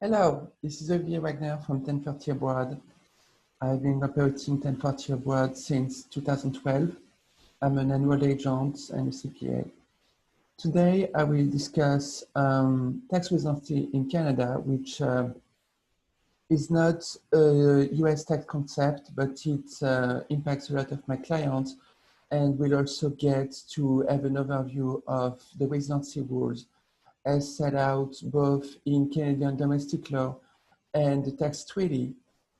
Hello, this is Olivier Wagner from 1040 Abroad. I've been operating 1040 Abroad since 2012. I'm an annual agent and a CPA. Today, I will discuss tax residency in Canada, which is not a US tax concept, but it impacts a lot of my clients, and we'll also get to have an overview of the residency rules as set out both in Canadian domestic law and the tax treaty.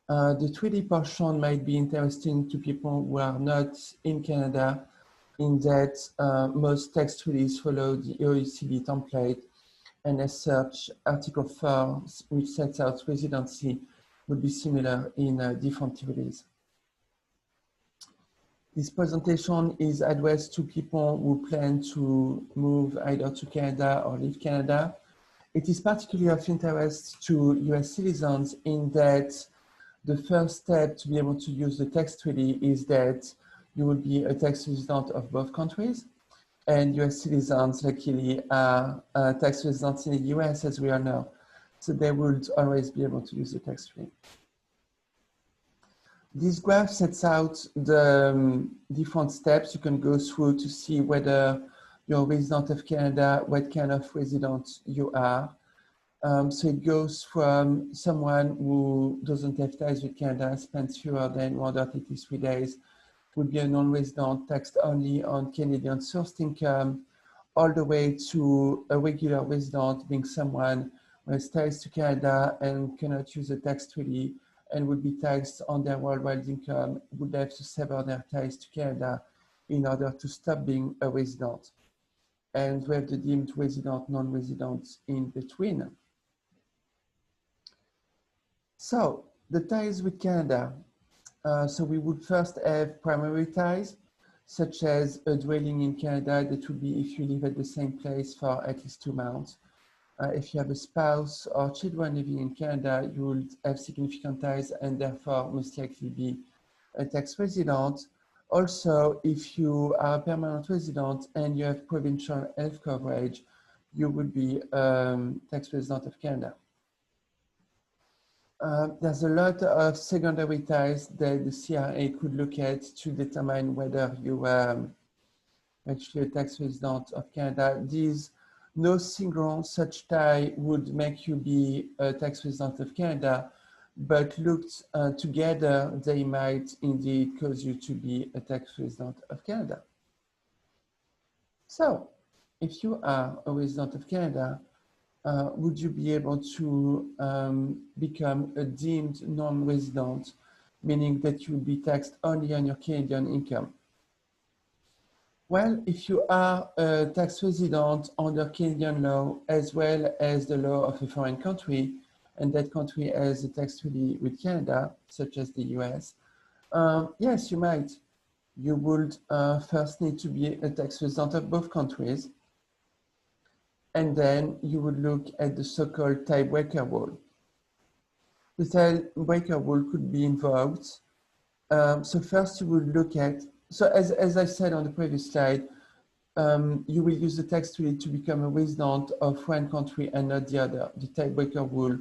The treaty portion might be interesting to people who are not in Canada, in that most tax treaties follow the OECD template, and as such, Article 4, which sets out residency, would be similar in different treaties. This presentation is addressed to people who plan to move either to Canada or leave Canada. It is particularly of interest to US citizens in that the first step to be able to use the tax treaty is that you will be a tax resident of both countries. And US citizens, luckily, are tax residents in the US, as we all know. So they would always be able to use the tax treaty. This graph sets out the different steps you can go through to see whether you're a resident of Canada, what kind of resident you are. So it goes from someone who doesn't have ties with Canada, spends fewer than 183 days, would be a non-resident taxed only on Canadian sourced income, all the way to a regular resident being someone who has ties to Canada and cannot use a tax treaty and would be taxed on their worldwide income, would have to sever their ties to Canada in order to stop being a resident. And we have the deemed resident, non-resident in between. So the ties with Canada. So we would first have primary ties, such as a dwelling in Canada. That would be if you live at the same place for at least 2 months. If you have a spouse or children living in Canada, you will have significant ties and therefore most likely be a tax resident. Also, if you are a permanent resident and you have provincial health coverage, you would be tax resident of Canada. There's a lot of secondary ties that the CRA could look at to determine whether you are actually a tax resident of Canada. No single such tie would make you be a tax resident of Canada, but looked together, they might indeed cause you to be a tax resident of Canada. So, if you are a resident of Canada, would you be able to become a deemed non-resident, meaning that you would be taxed only on your Canadian income? Well, if you are a tax resident under Canadian law, as well as the law of a foreign country, and that country has a tax treaty with Canada, such as the US, yes, you might. You would first need to be a tax resident of both countries, and then you would look at the so-called tiebreaker rule. The tiebreaker rule could be invoked. So first you would look at, so as I said on the previous slide, you will use the tax treaty to become a resident of one country and not the other. The tiebreaker rule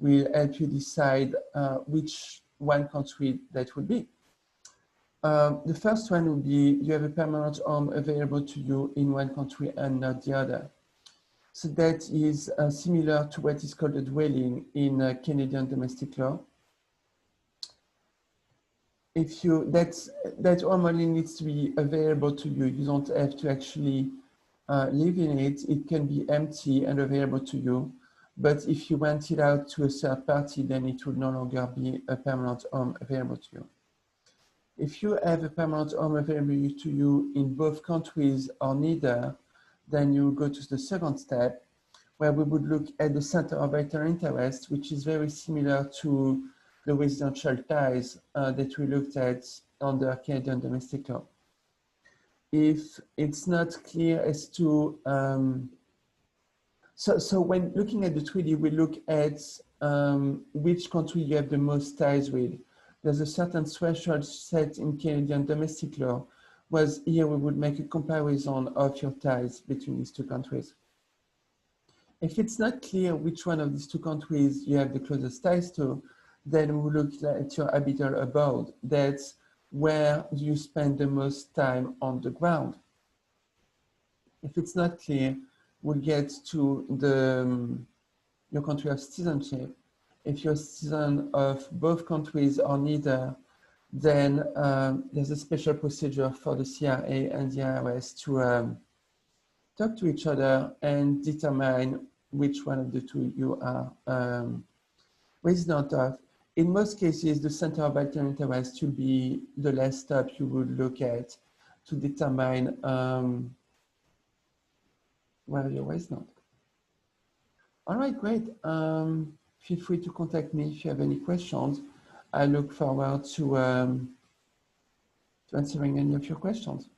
will help you decide which one country that would be. The first one would be you have a permanent home available to you in one country and not the other. So that is similar to what is called a dwelling in Canadian domestic law. If you, that home only needs to be available to you. You don't have to actually live in it. It can be empty and available to you. But if you rent it out to a third party, then it would no longer be a permanent home available to you. If you have a permanent home available to you in both countries or neither, then you go to the second step, where we would look at the center of vital interest, which is very similar to the residential ties that we looked at under Canadian domestic law. If it's not clear as to, so when looking at the treaty, we look at which country you have the most ties with. There's a certain threshold set in Canadian domestic law, whereas here we would make a comparison of your ties between these two countries. If it's not clear which one of these two countries you have the closest ties to, then we look at your habitual abode. That's where you spend the most time on the ground. If it's not clear, we'll get to your country of citizenship. If you're a citizen of both countries or neither, then there's a special procedure for the CRA and the IRS to talk to each other and determine which one of the two you are resident of. In most cases, the center of alternate interest will be the last step you would look at to determine where you're resident. All right, great. Feel free to contact me if you have any questions. I look forward to answering any of your questions.